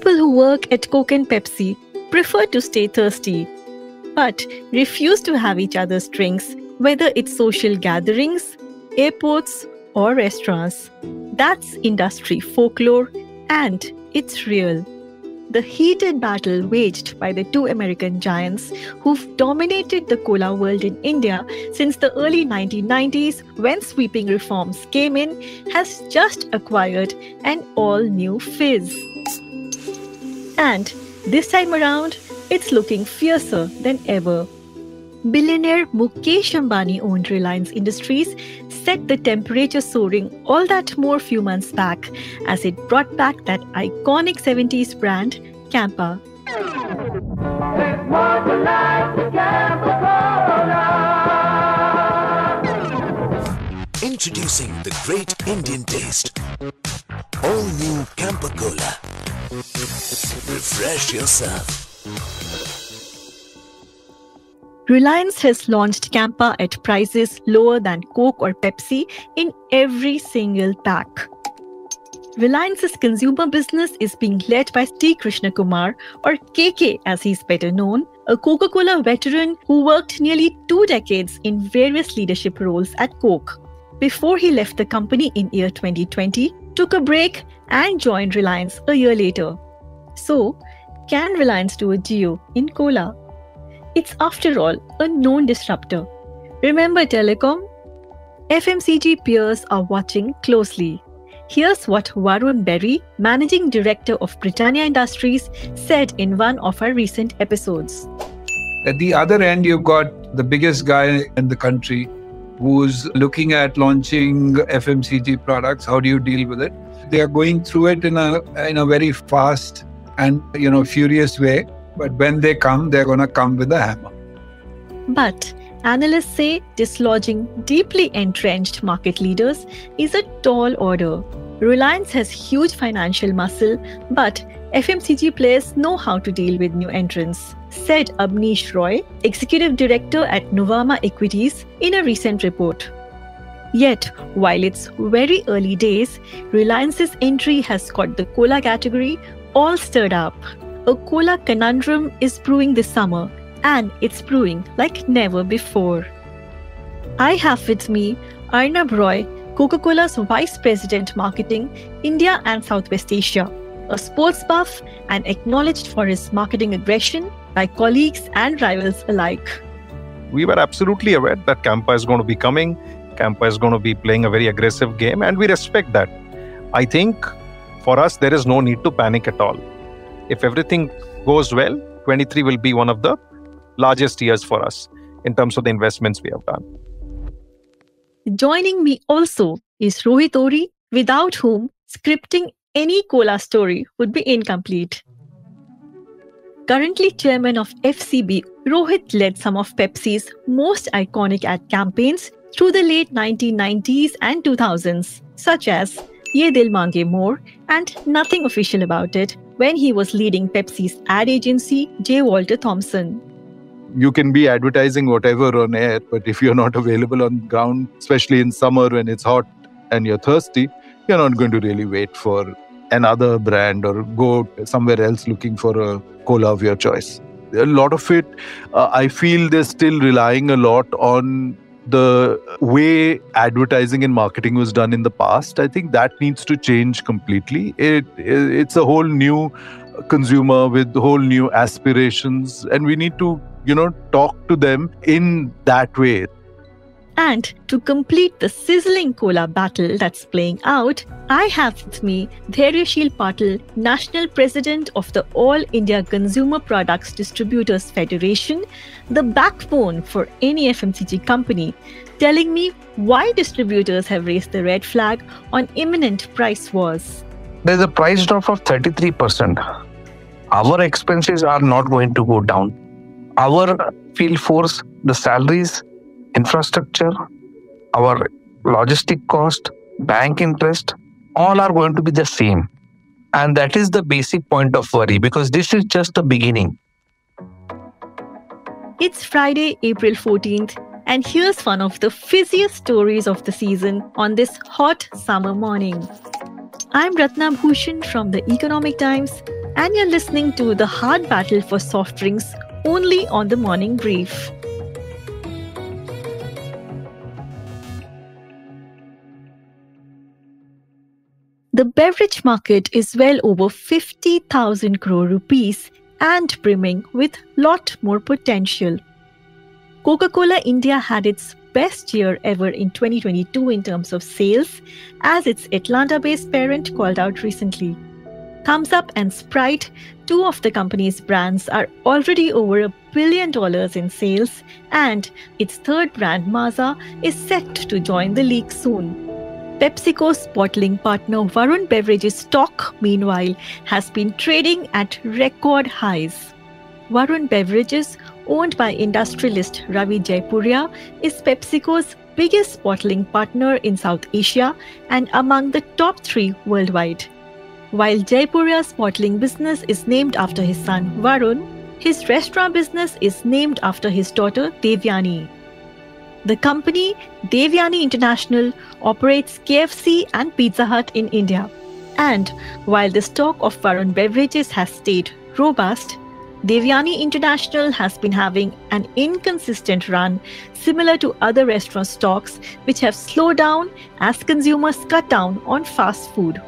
People who work at Coke and Pepsi prefer to stay thirsty, but refuse to have each other's drinks, whether it's social gatherings, airports, or restaurants. That's industry folklore, and it's real. The heated battle waged by the two American giants who've dominated the cola world in India since the early 1990s when sweeping reforms came in has just acquired an all-new fizz. And this time around, it's looking fiercer than ever. Billionaire Mukesh Ambani-owned Reliance Industries set the temperature soaring all that more few months back as it brought back that iconic 70s brand, Campa. Introducing the great Indian taste. All new Campa Cola. Refresh yourself. Reliance has launched Campa at prices lower than Coke or Pepsi in every single pack. Reliance's consumer business is being led by T. Krishna Kumar, or KK as he's better known, a Coca-Cola veteran who worked nearly 2 decades in various leadership roles at Coke. Before he left the company in year 2020, took a break and joined Reliance a year later. So, can Reliance do a Geo in Cola? It's after all a known disruptor. Remember telecom? FMCG peers are watching closely. Here's what Varun Berry, Managing Director of Britannia Industries, said in one of our recent episodes. At the other end, you've got the biggest guy in the country who's looking at launching FMCG products. How do you deal with it? They are going through it in a very fast and furious way. But when they come, they're going to come with a hammer. But analysts say dislodging deeply entrenched market leaders is a tall order. Reliance has huge financial muscle, but FMCG players know how to deal with new entrants, said Abneesh Roy, Executive Director at Nuvama Equities, in a recent report. Yet, while it's very early days, Reliance's entry has got the cola category all stirred up. A cola conundrum is brewing this summer, and it's brewing like never before. I have with me Arnab Roy, Coca-Cola's Vice President Marketing, India and Southwest Asia, a sports buff and acknowledged for his marketing aggression by colleagues and rivals alike. We were absolutely aware that Campa is going to be coming. Campa is going to be playing a very aggressive game, and we respect that. I think for us, there is no need to panic at all. If everything goes well, 23 will be one of the largest years for us in terms of the investments we have done. Joining me also is Rohit Ohri, without whom scripting any cola story would be incomplete. Currently chairman of FCB, Rohit led some of Pepsi's most iconic ad campaigns through the late 1990s and 2000s, such as Ye Dil Mange More and Nothing Official About It, when he was leading Pepsi's ad agency, J. Walter Thompson. You can be advertising whatever on air, but if you're not available on ground, especially in summer when it's hot and you're thirsty, you're not going to really wait for another brand or go somewhere else looking for a cola of your choice. A lot of it, I feel they're still relying a lot on the way advertising and marketing was done in the past. I think that needs to change completely. It's a whole new consumer with whole new aspirations, and we need to, talk to them in that way. And to complete the sizzling cola battle that's playing out, I have with me Dhairyashil Patil, National President of the All India Consumer Products Distributors Federation, the backbone for any FMCG company, telling me why distributors have raised the red flag on imminent price wars. There's a price drop of 33%. Our expenses are not going to go down. Our field force, the salaries, infrastructure, our logistic cost, bank interest, all are going to be the same. And that is the basic point of worry, because this is just the beginning. It's Friday, April 14th, and here's one of the fizziest stories of the season on this hot summer morning. I'm Ratna Bhushan from the Economic Times, and you're listening to The Hard Battle for Soft Drinks only on the Morning Brief. The beverage market is well over 50,000 crore rupees and brimming with lot more potential. Coca-Cola India had its best year ever in 2022 in terms of sales, as its Atlanta-based parent called out recently. Thums Up and Sprite, two of the company's brands, are already over $1 billion in sales, and its third brand, Maaza, is set to join the league soon. PepsiCo's bottling partner Varun Beverages stock, meanwhile, has been trading at record highs. Varun Beverages, owned by industrialist Ravi Jaipuria, is PepsiCo's biggest bottling partner in South Asia and among the top 3 worldwide. While Jaipuria's bottling business is named after his son Varun, his restaurant business is named after his daughter Devyani. The company, Devyani International, operates KFC and Pizza Hut in India. And while the stock of Varun Beverages has stayed robust, Devyani International has been having an inconsistent run, similar to other restaurant stocks, which have slowed down as consumers cut down on fast food.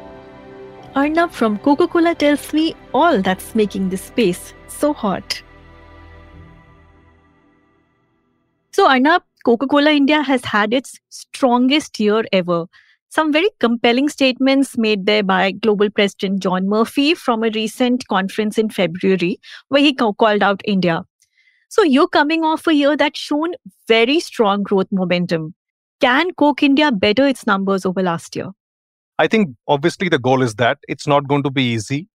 Arnab from Coca-Cola tells me all that's making this space so hot. So Arnab, Coca-Cola India has had its strongest year ever. Some very compelling statements made there by Global President John Murphy from a recent conference in February, where he called out India. So you're coming off a year that's shown very strong growth momentum. Can Coke India better its numbers over last year? I think obviously the goal is that it's not going to be easy.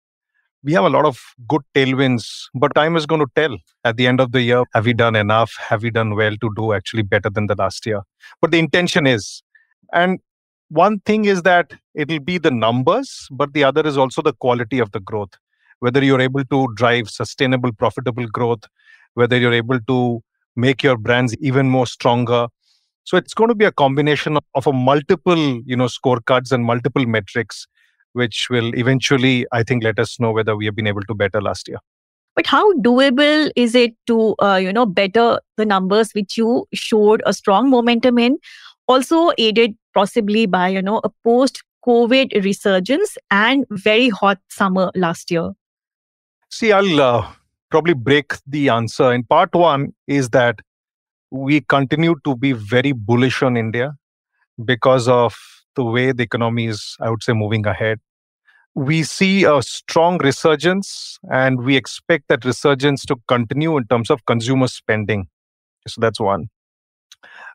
We have a lot of good tailwinds, but time is going to tell at the end of the year. Have we done enough? Have we done well to do actually better than the last year? But the intention is. And one thing is that it'll be the numbers, but the other is also the quality of the growth. Whether you're able to drive sustainable, profitable growth, whether you're able to make your brands even more stronger. So it's going to be a combination of a multiple, scorecards and multiple metrics, which will eventually, I think, let us know whether we have been able to better last year. But how doable is it to, better the numbers which you showed a strong momentum in, also aided possibly by, a post-COVID resurgence and very hot summer last year? See, I'll probably break the answer. In part one is that we continue to be very bullish on India because of the way the economy is, I would say, moving ahead. We see a strong resurgence, and we expect that resurgence to continue in terms of consumer spending. So that's one.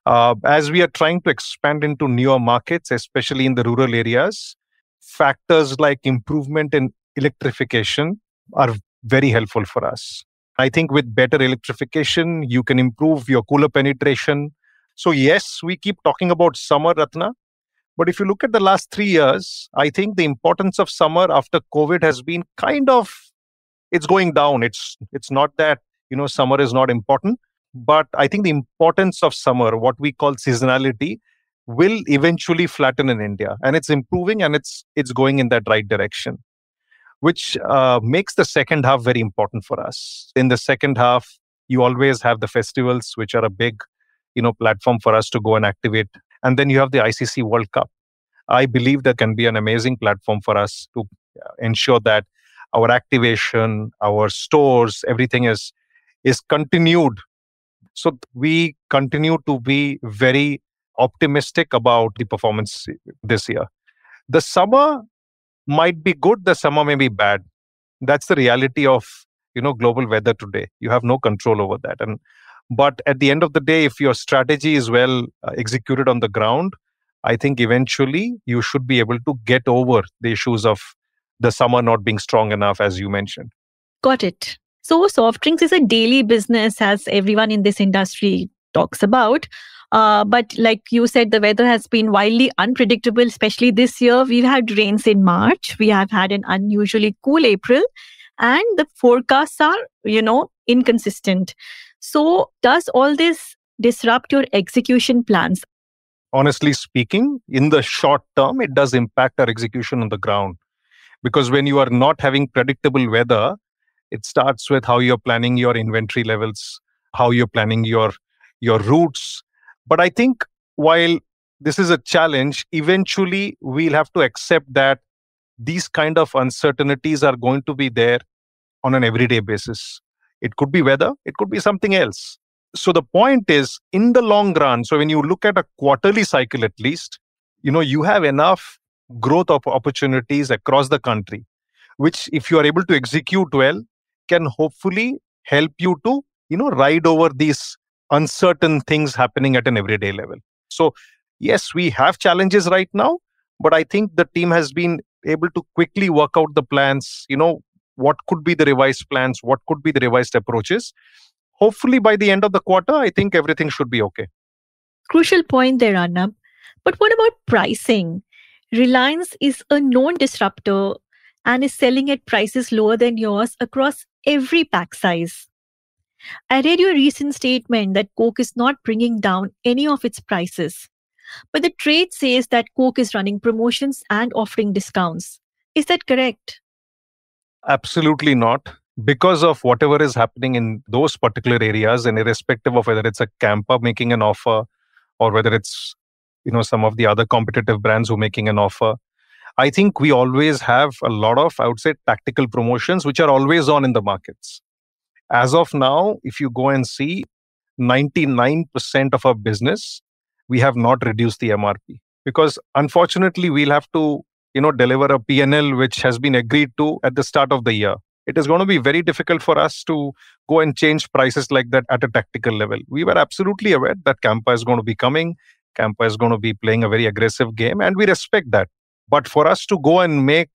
As we are trying to expand into newer markets, especially in the rural areas, factors like improvement in electrification are very helpful for us. I think with better electrification, you can improve your cooler penetration. So yes, we keep talking about summer, Ratna. But if you look at the last 3 years, I think the importance of summer after COVID has been it's going down. It's not that, summer is not important. But I think the importance of summer, what we call seasonality, will eventually flatten in India. And it's improving, and it's going in that right direction, which makes the second half very important for us. In the second half, you always have the festivals, which are a big, platform for us to go and activate. And then you have the ICC World Cup. I believe that can be an amazing platform for us to ensure that our activation, our stores, everything is continued. So we continue to be very optimistic about the performance this year. The summer might be good, the summer may be bad. That's the reality of, global weather today. You have no control over that. But at the end of the day, if your strategy is well executed on the ground, I think eventually you should be able to get over the issues of the summer not being strong enough, as you mentioned. Got it. So soft drinks is a daily business, as everyone in this industry talks about. But like you said, the weather has been wildly unpredictable, especially this year. We've had rains in March. We have had an unusually cool April. And the forecasts are, inconsistent. So does all this disrupt your execution plans? Honestly speaking, in the short term, it does impact our execution on the ground. Because when you are not having predictable weather, it starts with how you're planning your inventory levels, how you're planning your routes. But I think while this is a challenge, eventually we'll have to accept that these kind of uncertainties are going to be there on an everyday basis. It could be weather, it could be something else. So the point is, in the long run, so when you look at a quarterly cycle at least, you have enough growth of opportunities across the country, which if you are able to execute well, can hopefully help you to, ride over these uncertain things happening at an everyday level. So yes, we have challenges right now, but I think the team has been able to quickly work out the plans, what could be the revised plans, what could be the revised approaches. Hopefully by the end of the quarter, I think everything should be okay. Crucial point there, Arnab. But what about pricing? Reliance is a known disruptor and is selling at prices lower than yours across every pack size. I read your recent statement that Coke is not bringing down any of its prices, but the trade says that Coke is running promotions and offering discounts. Is that correct? Absolutely not. Because of whatever is happening in those particular areas, and irrespective of whether it's a camper making an offer or whether it's some of the other competitive brands who are making an offer, I think we always have a lot of, I would say, tactical promotions which are always on in the markets. As of now, if you go and see 99% of our business, we have not reduced the MRP, because unfortunately we'll have to deliver a P&L which has been agreed to at the start of the year. It is going to be very difficult for us to go and change prices like that at a tactical level. We were absolutely aware that Campa is going to be coming. Campa is going to be playing a very aggressive game, and we respect that. But for us to go and make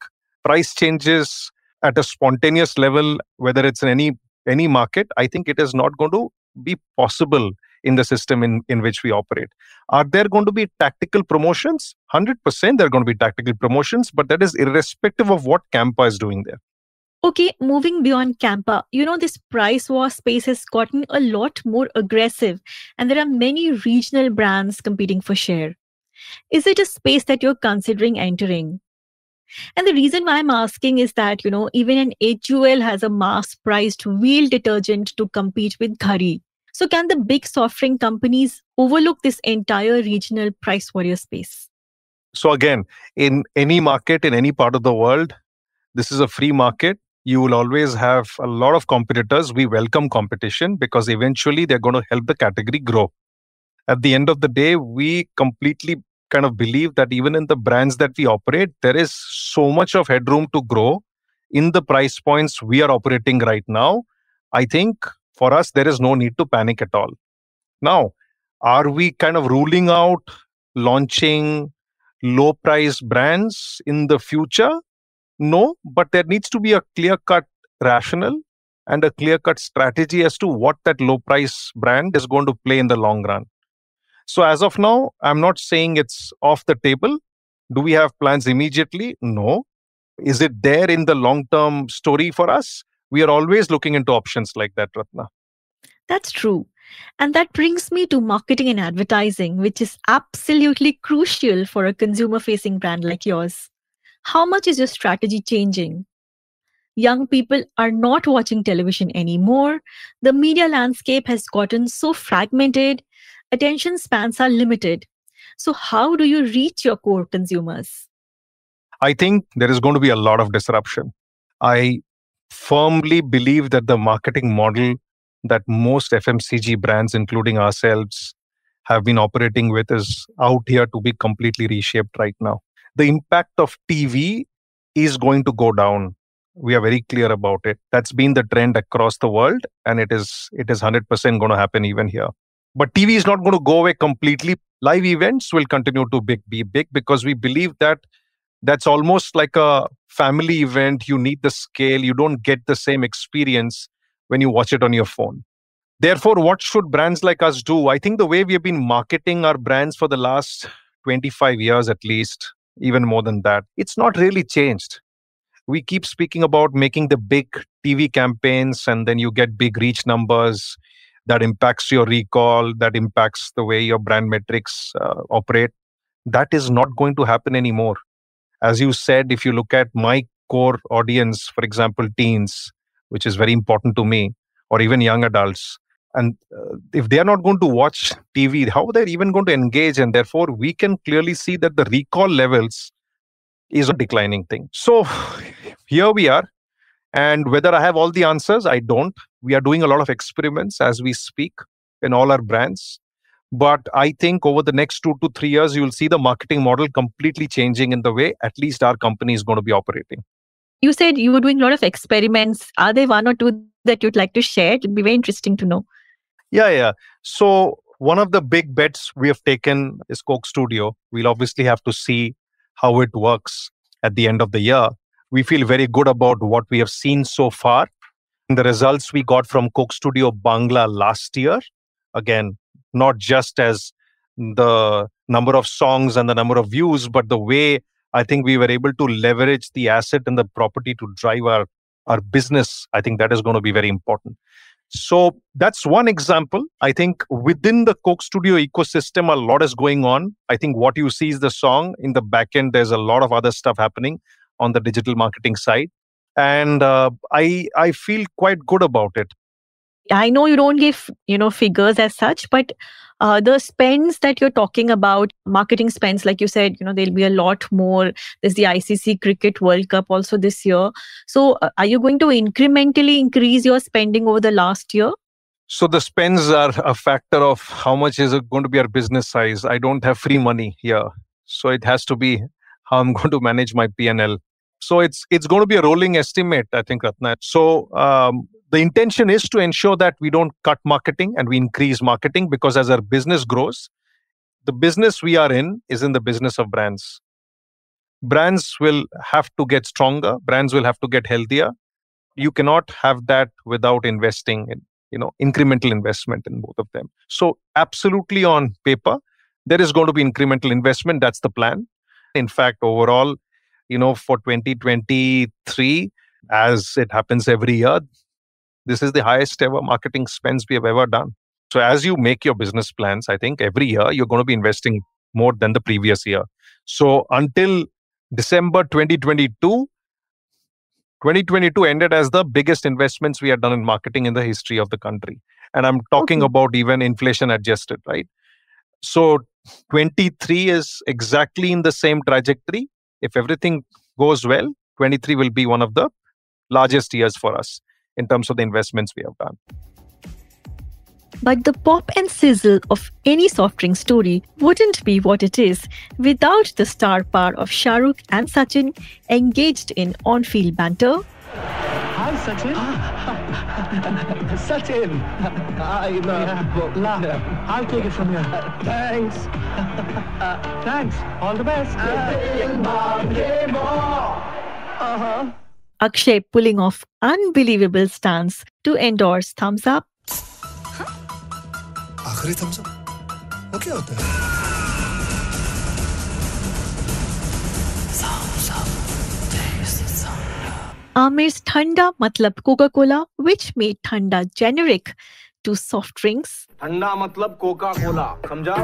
price changes at a spontaneous level, whether it's in any market, I think it is not going to be possible in the system in which we operate. Are there going to be tactical promotions? 100% there are going to be tactical promotions, but that is irrespective of what Campa is doing there. Okay, moving beyond Campa, this price war space has gotten a lot more aggressive and there are many regional brands competing for share. Is it a space that you're considering entering? And the reason why I'm asking is that, even an HUL has a mass-priced wheel detergent to compete with Ghari. So can the big soft drink companies overlook this entire regional price warrior space? So again, in any market, in any part of the world, this is a free market. You will always have a lot of competitors. We welcome competition because eventually they're going to help the category grow. At the end of the day, we completely kind of believe that even in the brands that we operate, there is so much of headroom to grow in the price points we are operating right now. I think for us, there is no need to panic at all. Now, are we kind of ruling out launching low price brands in the future? No, but there needs to be a clear-cut rationale and a clear-cut strategy as to what that low price brand is going to play in the long run. So as of now, I'm not saying it's off the table. Do we have plans immediately? No. Is it there in the long-term story for us? We are always looking into options like that, Ratna. That's true. And that brings me to marketing and advertising, which is absolutely crucial for a consumer-facing brand like yours. How much is your strategy changing? Young people are not watching television anymore. The media landscape has gotten so fragmented. Attention spans are limited. So how do you reach your core consumers? I think there is going to be a lot of disruption. I firmly believe that the marketing model that most FMCG brands, including ourselves, have been operating with is out here to be completely reshaped right now. The impact of TV is going to go down. We are very clear about it. That's been the trend across the world, and it is 100% going to happen even here. But TV is not going to go away completely. Live events will continue to be big because we believe that that's almost like a family event. You need the scale. You don't get the same experience when you watch it on your phone. Therefore, what should brands like us do? I think the way we have been marketing our brands for the last 25 years at least, even more than that, it's not really changed. We keep speaking about making the big TV campaigns, and then you get big reach numbers that impacts your recall, that impacts the way your brand metrics operate. That is not going to happen anymore. As you said, if you look at my core audience, for example, teens, which is very important to me, or even young adults. And if they are not going to watch TV, how they're even going to engage? And therefore, we can clearly see that the recall levels is a declining thing. So here we are. And whether I have all the answers, I don't. We are doing a lot of experiments as we speak in all our brands. But I think over the next 2 to 3 years, you'll see the marketing model completely changing in the way at least our company is going to be operating. You said you were doing a lot of experiments. Are there one or two that you'd like to share? It'd be very interesting to know. Yeah. So one of the big bets we have taken is Coke Studio. We'll obviously have to see how it works at the end of the year. We feel very good about what we have seen so far. And the results we got from Coke Studio Bangla last year, again, not just as the number of songs and the number of views, but the way I think we were able to leverage the asset and the property to drive our business. I think that is going to be very important. So that's one example. I think within the Coke Studio ecosystem, a lot is going on. I think what you see is the song. In the back end, there's a lot of other stuff happening on the digital marketing side. And I feel quite good about it. I know you don't give, figures as such, but the spends that you're talking about, marketing spends, like you said, there'll be a lot more. There's the ICC Cricket World Cup also this year. So are you going to incrementally increase your spending over the last year? So the spends are a factor of how much is it going to be our business size. I don't have free money here. So it has to be how I'm going to manage my P&L. So it's going to be a rolling estimate, I think, Ratna. So the intention is to ensure that we don't cut marketing and we increase marketing, because as our business grows, the business we are in is in the business of brands. Brands will have to get stronger. Brands will have to get healthier. You cannot have that without investing in, incremental investment in both of them. So absolutely on paper, there is going to be incremental investment. That's the plan. In fact, overall, for 2023, as it happens every year, this is the highest ever marketing spends we have ever done. So as you make your business plans, I think every year you're going to be investing more than the previous year. So until December 2022 ended as the biggest investments we had done in marketing in the history of the country. And I'm talking about even inflation adjusted, right? So 23 is exactly in the same trajectory. If everything goes well, 23 will be one of the largest years for us in terms of the investments we have done. But the pop and sizzle of any soft drink story wouldn't be what it is without the star power of Shah Rukh and Sachin engaged in on-field banter. Hi, Sachin. Sachin. I'll take it from here. Thanks. Thanks. All the best. Akshay pulling off unbelievable stunts to endorse Thumbs Up. आखिरी thumbs up? वो क्या होता है? Amir's Thanda matlab Coca-Cola, which made Thanda generic to soft drinks. ठंडा मतलब Coca Cola समझा?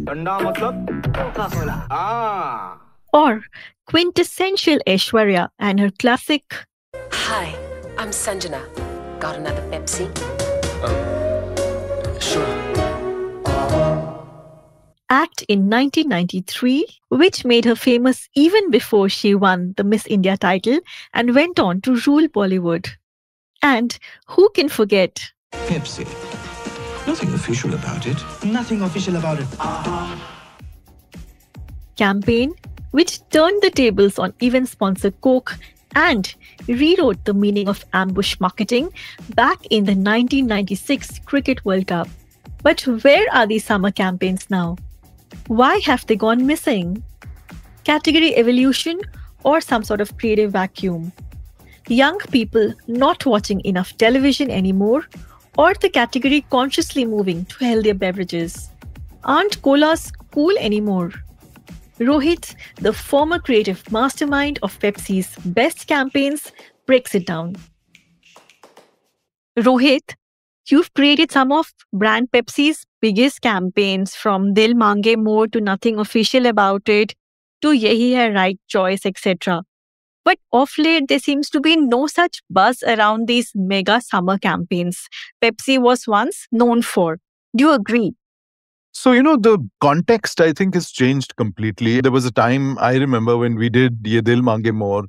ठंडा मतलब Coca Cola. Or quintessential Aishwarya and her classic Hi, I'm Sanjana. Got another Pepsi? Sure. act in 1993, which made her famous even before she won the Miss India title and went on to rule Bollywood. And who can forget Pepsi. Nothing official about it. Nothing official about it. campaign, which turned the tables on event sponsor Coke and rewrote the meaning of ambush marketing back in the 1996 Cricket World Cup. But where are these summer campaigns now? Why have they gone missing? Category evolution or some sort of creative vacuum? Young people not watching enough television anymore, or the category consciously moving to healthier beverages? Aren't colas cool anymore? Rohit, the former creative mastermind of Pepsi's best campaigns, breaks it down. Rohit, you've created some of brand Pepsi's biggest campaigns, from Dil Mange More to Nothing Official About It to Yehi Hai Right Choice, etc. But of late, there seems to be no such buzz around these mega summer campaigns Pepsi was once known for. Do you agree? So, the context, I think, has changed completely. There was a time I remember when we did Ye Dil Mange More,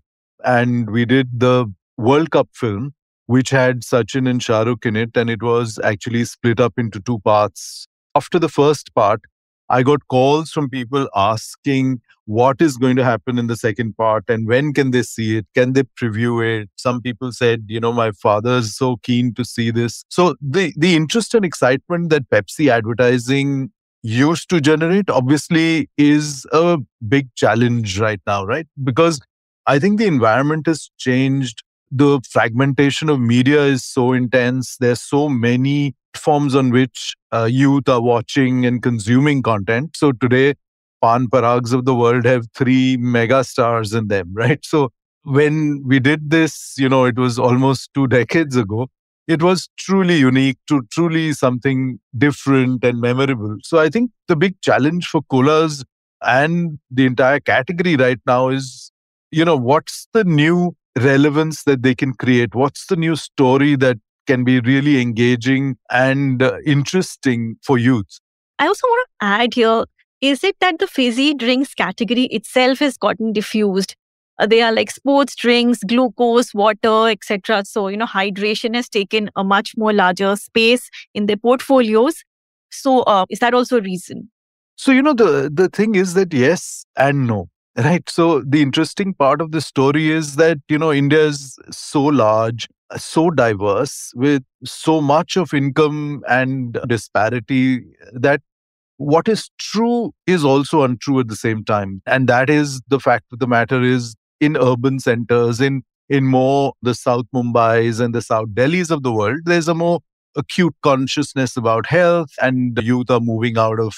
and we did the World Cup film, which had Sachin and Shah Rukh in it, and it was actually split up into two parts. After the first part, I got calls from people asking what is going to happen in the second part and when can they see it? Can they preview it? Some people said, my father is so keen to see this. So the interest and excitement that Pepsi advertising used to generate obviously is a big challenge right now, right? Because I think the environment has changed. The fragmentation of media is so intense. There's so many platforms on which youth are watching and consuming content. So today, Pan Parags of the world have 3 mega stars in them, right? So when we did this, it was almost 2 decades ago. It was truly unique, truly something different and memorable. So I think the big challenge for colas and the entire category right now is, what's the new relevance that they can create? What's the new story that can be really engaging and interesting for youth? I also want to add here, is it that the fizzy drinks category itself has gotten diffused? They are like sports drinks, glucose, water, etc. So, hydration has taken a much more larger space in their portfolios. So, is that also a reason? So, the thing is that yes and no, right? So, the interesting part of the story is that, India is so large, so diverse, with so much of income and disparity that what is true is also untrue at the same time. And that is the fact of the matter is in urban centers, in more the South Mumbais and the South Delhis of the world, there's a more acute consciousness about health, and the youth are moving out of,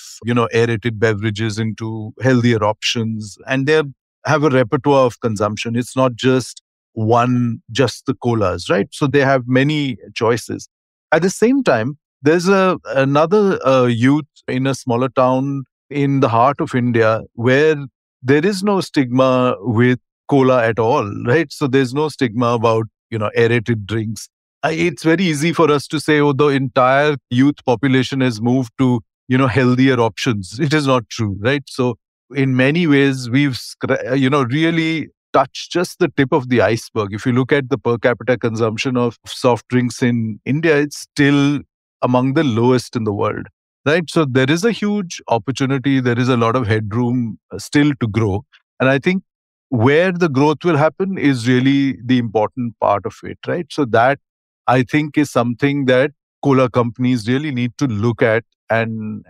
aerated beverages into healthier options, and they have a repertoire of consumption. It's not just the colas, right? So they have many choices. At the same time, there's another youth in a smaller town in the heart of India where there is no stigma with cola at all, right? So there's no stigma about, aerated drinks. It's very easy for us to say, oh, the entire youth population has moved to, healthier options. It is not true, right? So in many ways, we've, really touched just the tip of the iceberg. If you look at the per capita consumption of soft drinks in India, it's still among the lowest in the world, right? So there is a huge opportunity. There is a lot of headroom still to grow. And I think where the growth will happen is really the important part of it, right? So that I think is something that cola companies really need to look at and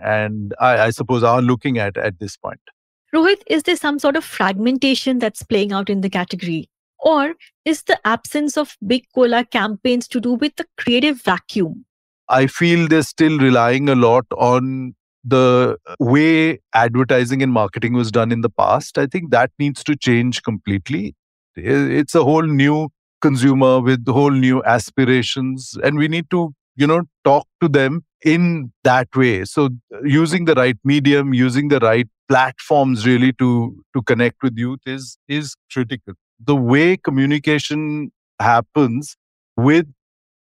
I suppose are looking at this point. Rohit, is there some sort of fragmentation that's playing out in the category? Or is the absence of big cola campaigns to do with the creative vacuum? I feel they're still relying a lot on the way advertising and marketing was done in the past. I think that needs to change completely. It's a whole new consumer with whole new aspirations, and we need to, talk to them in that way. So using the right medium, using the right platforms really to connect with youth is critical. The way communication happens with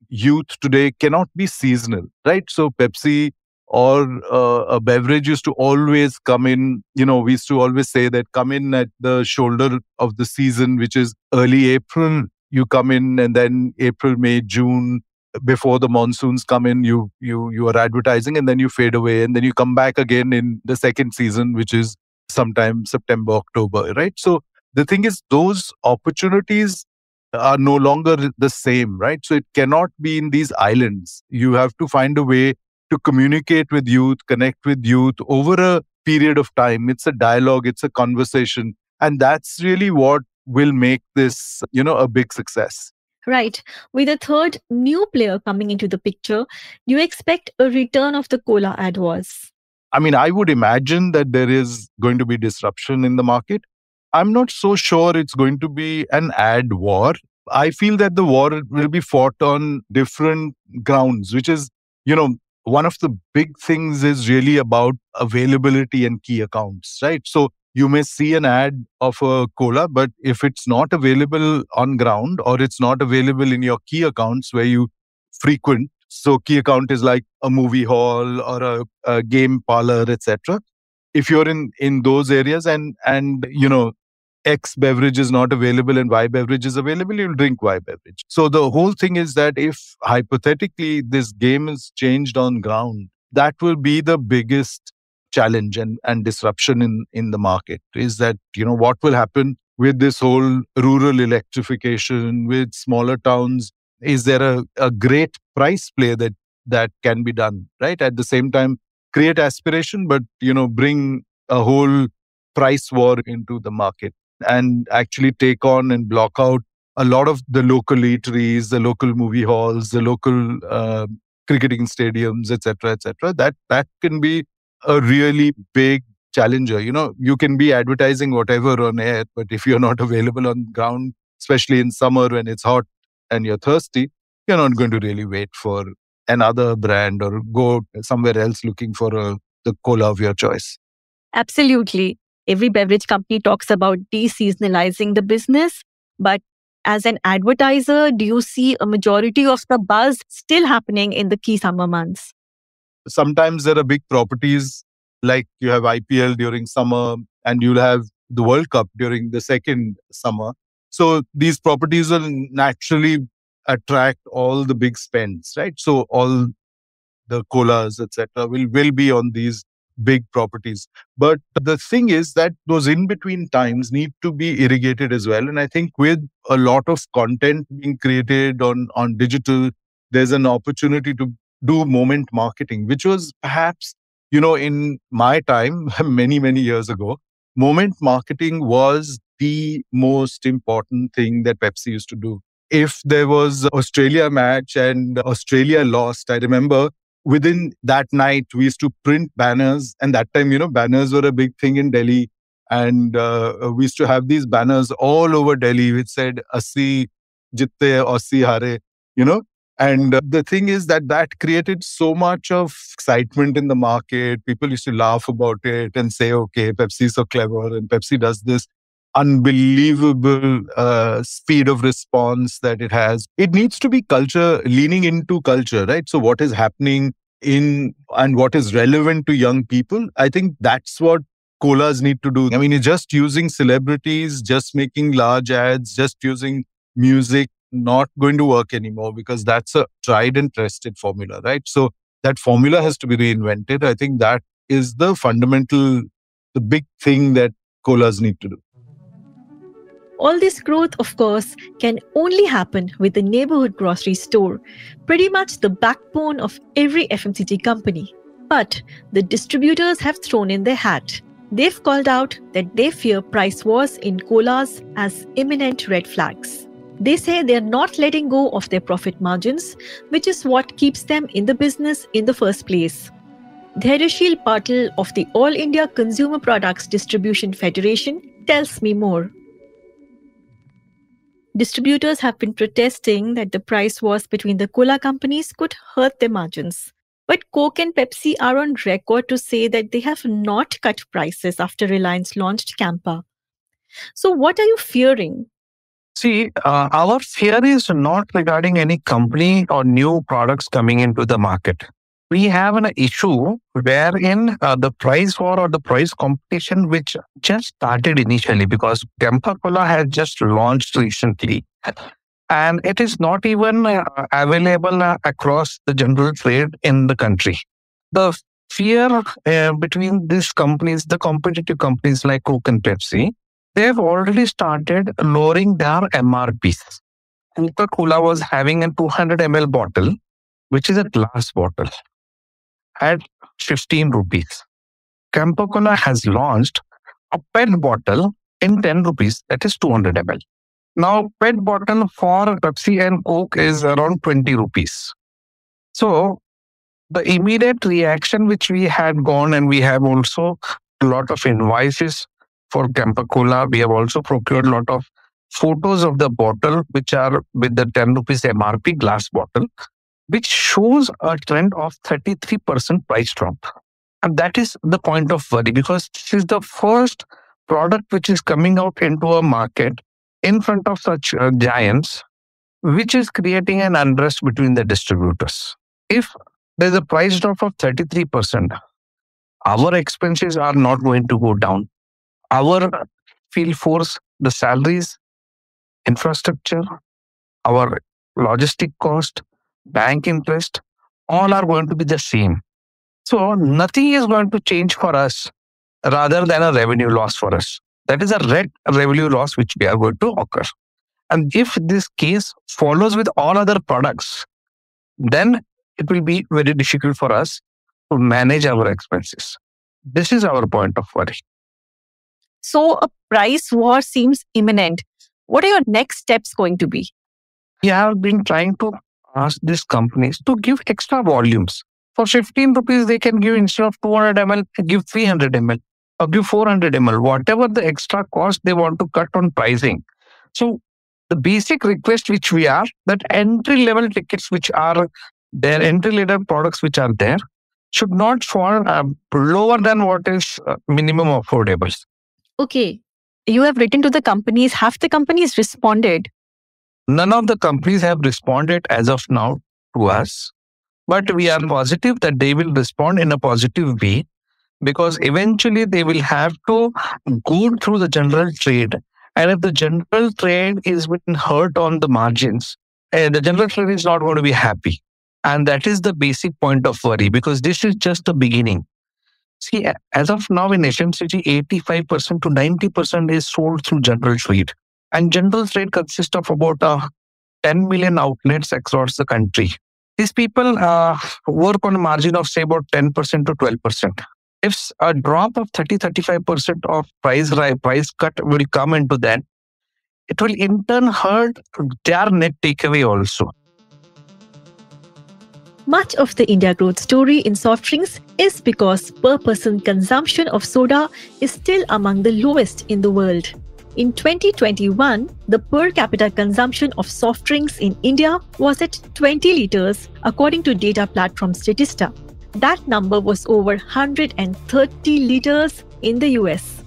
youth today cannot be seasonal, right? So Pepsi or a beverage used to always come in, we used to always say that come in at the shoulder of the season, which is early April. You come in, and then April, May, June, before the monsoons come in, you are advertising, and then you fade away, and then you come back again in the second season, which is sometime September, October, right? So the thing is, those opportunities are no longer the same, right? So it cannot be in these islands. You have to find a way to communicate with youth, connect with youth over a period of time. It's a dialogue, it's a conversation. And that's really what will make this, a big success. Right. With a third new player coming into the picture, do you expect a return of the cola ad wars? I mean, I would imagine that there is going to be disruption in the market. I'm not so sure it's going to be an ad war. I feel that the war will be fought on different grounds, which is, one of the big things is really about availability and key accounts, right? So you may see an ad of a cola, but if it's not available on ground or it's not available in your key accounts where you frequent, so key account is like a movie hall or a game parlor, etc. If you're in those areas and X beverage is not available and Y beverage is available, you'll drink Y beverage. So the whole thing is that if hypothetically this game is changed on ground, that will be the biggest challenge and disruption in the market. Is that, what will happen with this whole rural electrification, with smaller towns? Is there a great price play that can be done, right? At the same time, create aspiration, but bring a whole price war into the market and actually take on and block out a lot of the local eateries, the local movie halls, the local cricketing stadiums, etc., etc. That can be a really big challenger. You can be advertising whatever on air, but if you're not available on ground, especially in summer when it's hot and you're thirsty, you're not going to really wait for another brand or go somewhere else looking for the cola of your choice. Absolutely. Every beverage company talks about de-seasonalizing the business, but as an advertiser, do you see a majority of the buzz still happening in the key summer months? Sometimes there are big properties like you have IPL during summer and you'll have the World Cup during the second summer. So these properties will naturally attract all the big spends, right? So all the colas, etc., will be on these big properties. But the thing is that those in-between times need to be irrigated as well. And I think with a lot of content being created on digital, there's an opportunity to do moment marketing, which was perhaps, in my time, many, many years ago, moment marketing was the most important thing that Pepsi used to do. If there was Australia match and Australia lost, I remember within that night, we used to print banners. And that time, banners were a big thing in Delhi. And we used to have these banners all over Delhi which said, Assi jitte, Aussie hare, And the thing is that created so much of excitement in the market. People used to laugh about it and say, okay, Pepsi is so clever and Pepsi does this unbelievable speed of response that it has. It needs to be culture, leaning into culture, right? So what is happening and what is relevant to young people, I think that's what colas need to do. I mean, it's just using celebrities, just making large ads, just using music, not going to work anymore because that's a tried and tested formula, right? So that formula has to be reinvented. I think that is the big thing that colas need to do. All this growth, of course, can only happen with the neighborhood grocery store, pretty much the backbone of every FMCG company. But the distributors have thrown in their hat. They've called out that they fear price wars in colas as imminent red flags. They say they're not letting go of their profit margins, which is what keeps them in the business in the first place. Dhairyashil Patil of the All India Consumer Products Distribution Federation tells me more. Distributors have been protesting that the price wars between the cola companies could hurt their margins. But Coke and Pepsi are on record to say that they have not cut prices after Reliance launched Campa. So what are you fearing? See, our fear is not regarding any company or new products coming into the market. We have an issue wherein the price war or the price competition, which just started initially because Campa Cola has just launched recently. And it is not even available across the general trade in the country. The fear between these companies, the competitive companies like Coke and Pepsi, they have already started lowering their MRPs. Coca-Cola was having a 200 ml bottle, which is a glass bottle, at 15 rupees. Campa Cola has launched a PET bottle in 10 rupees, that is 200 ml. Now, PET bottle for Pepsi and Coke is around 20 rupees. So, the immediate reaction which we had gone, and we have also a lot of invoices for Campa Cola. We have also procured a lot of photos of the bottle which are with the 10 rupees MRP glass bottle, which shows a trend of 33% price drop. And that is the point of worry because this is the first product which is coming out into a market in front of such giants, which is creating an unrest between the distributors. If there's a price drop of 33%, our expenses are not going to go down. Our field force, the salaries, infrastructure, our logistic cost, bank interest, all are going to be the same. So nothing is going to change for us rather than a revenue loss for us. That is a revenue loss which we are going to occur. And if this case follows with all other products, then it will be very difficult for us to manage our expenses. This is our point of worry. So a price war seems imminent. What are your next steps going to be? We have been trying to ask these companies to give extra volumes. For 15 rupees, they can give instead of 200 ml, give 300 ml or give 400 ml, whatever the extra cost they want to cut on pricing. So the basic request which we are that entry level tickets which are there, entry level products which are there should not fall lower than what is minimum affordable. Okay, you have written to the companies. Have the companies responded? None of the companies have responded as of now to us, but we are positive that they will respond in a positive way because eventually they will have to go through the general trade. And if the general trade is been hurt on the margins, the general trade is not going to be happy. And that is the basic point of worry because this is just the beginning. See, as of now in FMCG, 85% to 90% is sold through general trade. And general trade consists of about 10 million outlets across the country. These people work on a margin of say about 10% to 12%. If a drop of 30-35% of price cut will come into that, it will in turn hurt their net takeaway also. Much of the India growth story in soft drinks is because per person consumption of soda is still among the lowest in the world. In 2021, the per capita consumption of soft drinks in India was at 20 liters, according to data platform Statista. That number was over 130 liters in the US.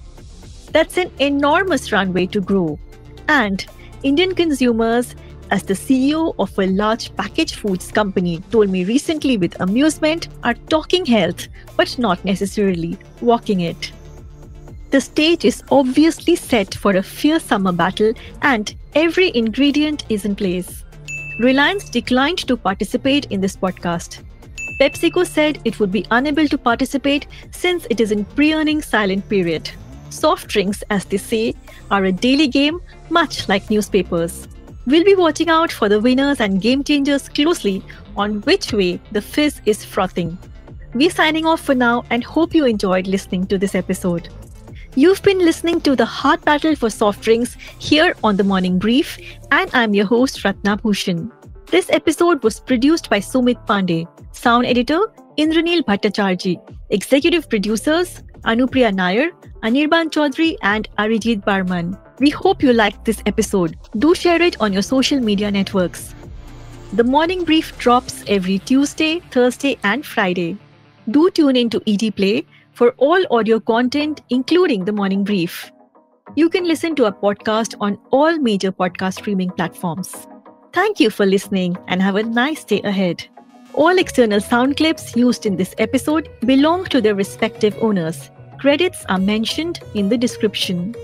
That's an enormous runway to grow. And Indian consumers, as the CEO of a large packaged foods company told me recently with amusement, are talking health, but not necessarily walking it. The stage is obviously set for a fierce summer battle and every ingredient is in place. Reliance declined to participate in this podcast. PepsiCo said it would be unable to participate since it is in pre-earning silent period. Soft drinks, as they say, are a daily game, much like newspapers. We'll be watching out for the winners and game changers closely on which way the fizz is frothing. We're signing off for now and hope you enjoyed listening to this episode. You've been listening to the hard battle for soft drinks here on The Morning Brief, and I'm your host Ratna Bhushan. This episode was produced by Sumit Pandey, sound editor Indranil Bhattacharjee, executive producers Anupriya Nair, Anirban Chaudhary and Arijit Barman. We hope you liked this episode. Do share it on your social media networks. The Morning Brief drops every Tuesday, Thursday and Friday. Do tune in to ET Play for all audio content, including The Morning Brief. You can listen to our podcast on all major podcast streaming platforms. Thank you for listening and have a nice day ahead. All external sound clips used in this episode belong to their respective owners. Credits are mentioned in the description.